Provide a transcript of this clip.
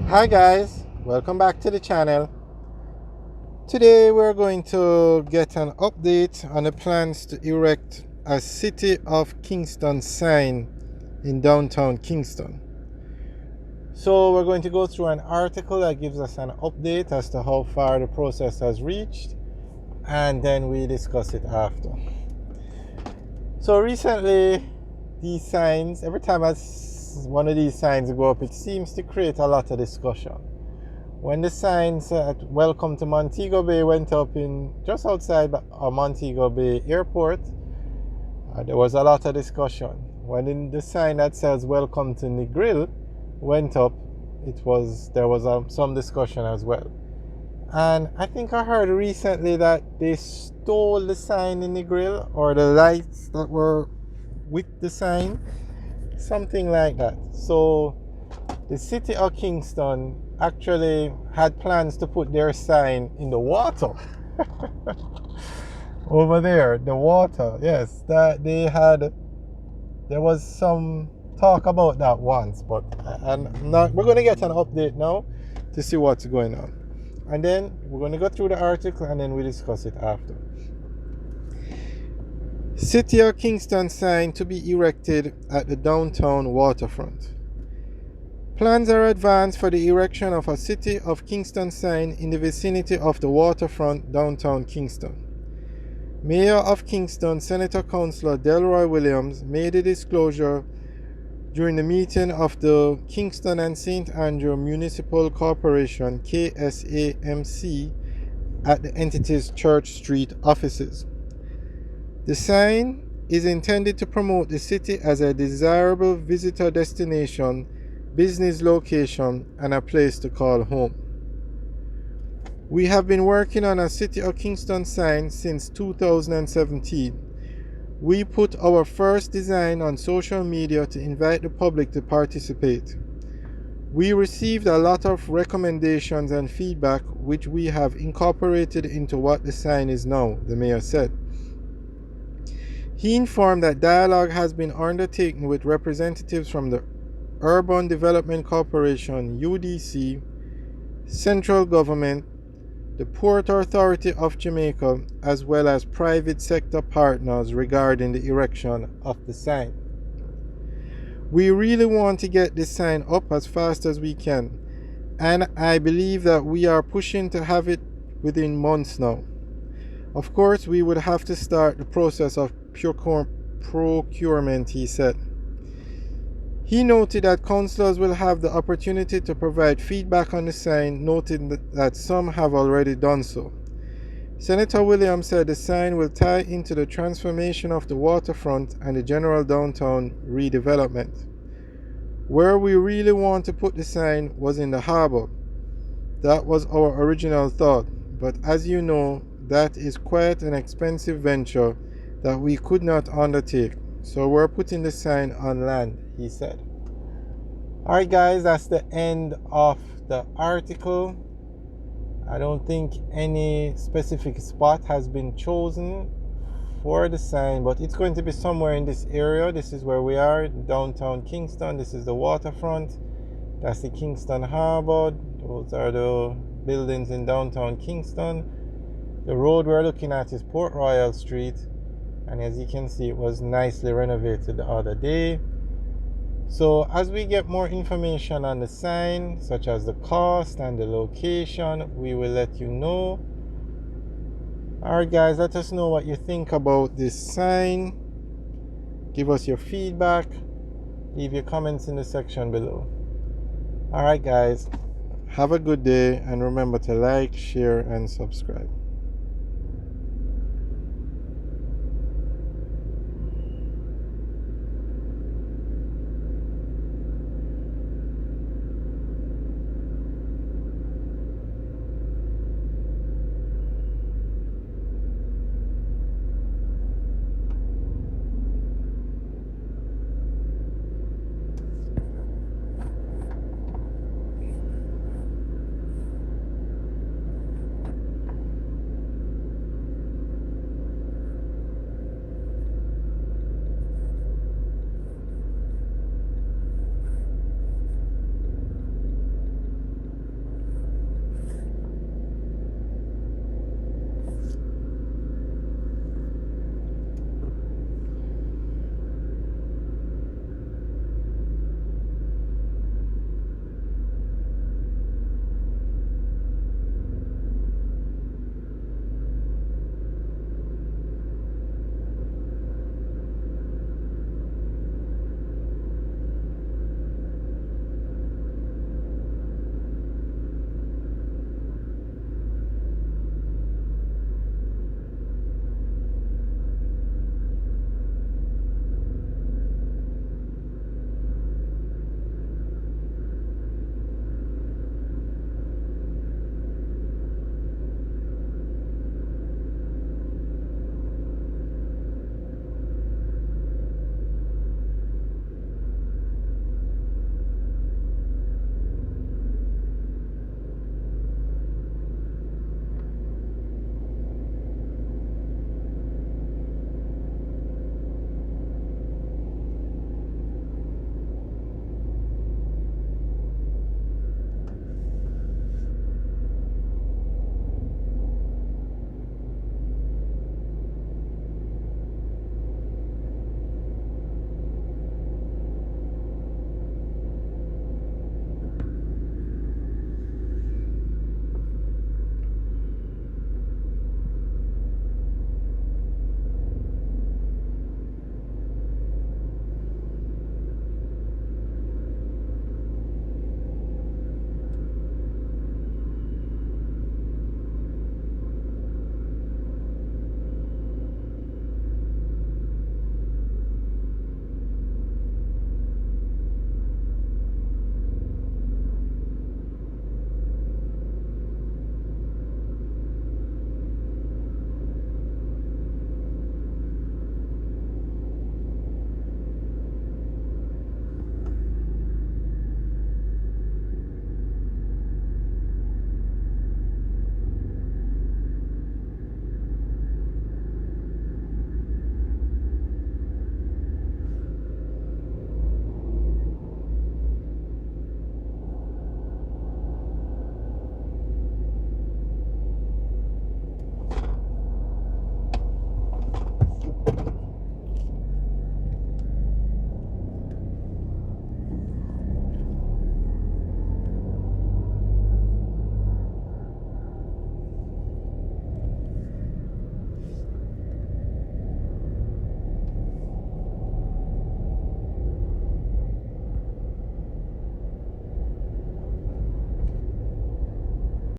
Hi guys, welcome back to the channel. Today we're going to get an update on the plans to erect a City of Kingston sign in downtown Kingston. So we're going to go through an article that gives us an update as to how far the process has reached, and then we discuss it after. So recently, these signs, every time one of these signs go up, it seems to create a lot of discussion. When the signs at Welcome to Montego Bay went up in just outside Montego Bay Airport, there was a lot of discussion. When the sign that says Welcome to Negril went up, there was some discussion as well. And I think I heard recently that they stole the sign in Negril, or the lights that were with the sign, something like that. So the City of Kingston actually had plans to put their sign in the water. Over there, the water. Yes, that they had. There was some talk about that once, but we're going to get an update now to see what's going on. And then we're going to go through the article and then we discuss it after. City of Kingston sign to be erected at the downtown waterfront. Plans are advanced for the erection of a City of Kingston sign in the vicinity of the waterfront downtown Kingston. Mayor of Kingston, Senator Councillor Delroy Williams, made the disclosure during the meeting of the Kingston and St. Andrew Municipal Corporation KSAMC at the entity's Church Street offices. The sign is intended to promote the city as a desirable visitor destination, business location, and a place to call home. We have been working on a City of Kingston sign since 2017. We put our first design on social media to invite the public to participate. We received a lot of recommendations and feedback, which we have incorporated into what the sign is now, the mayor said. He informed that dialogue has been undertaken with representatives from the Urban Development Corporation, UDC, central government, the Port Authority of Jamaica, as well as private sector partners regarding the erection of the sign. We really want to get this sign up as fast as we can, and I believe that we are pushing to have it within months now. Of course, we would have to start the process of procurement, he said. He noted that councillors will have the opportunity to provide feedback on the sign, noting that some have already done so. Senator Williams said the sign will tie into the transformation of the waterfront and the general downtown redevelopment. Where we really want to put the sign was in the harbour. That was our original thought, but as you know, that is quite an expensive venture that we could not undertake. So we're putting the sign on land, he said. Alright guys, that's the end of the article. I don't think any specific spot has been chosen for the sign, but it's going to be somewhere in this area. This is where we are, downtown Kingston. This is the waterfront. That's the Kingston Harbour. Those are the buildings in downtown Kingston. The road we're looking at is Port Royal Street. And as you can see, it was nicely renovated the other day. So as we get more information on the sign, such as the cost and the location, we will let you know. Alright guys, let us know what you think about this sign. Give us your feedback. Leave your comments in the section below. Alright guys, have a good day, and remember to like, share, and subscribe.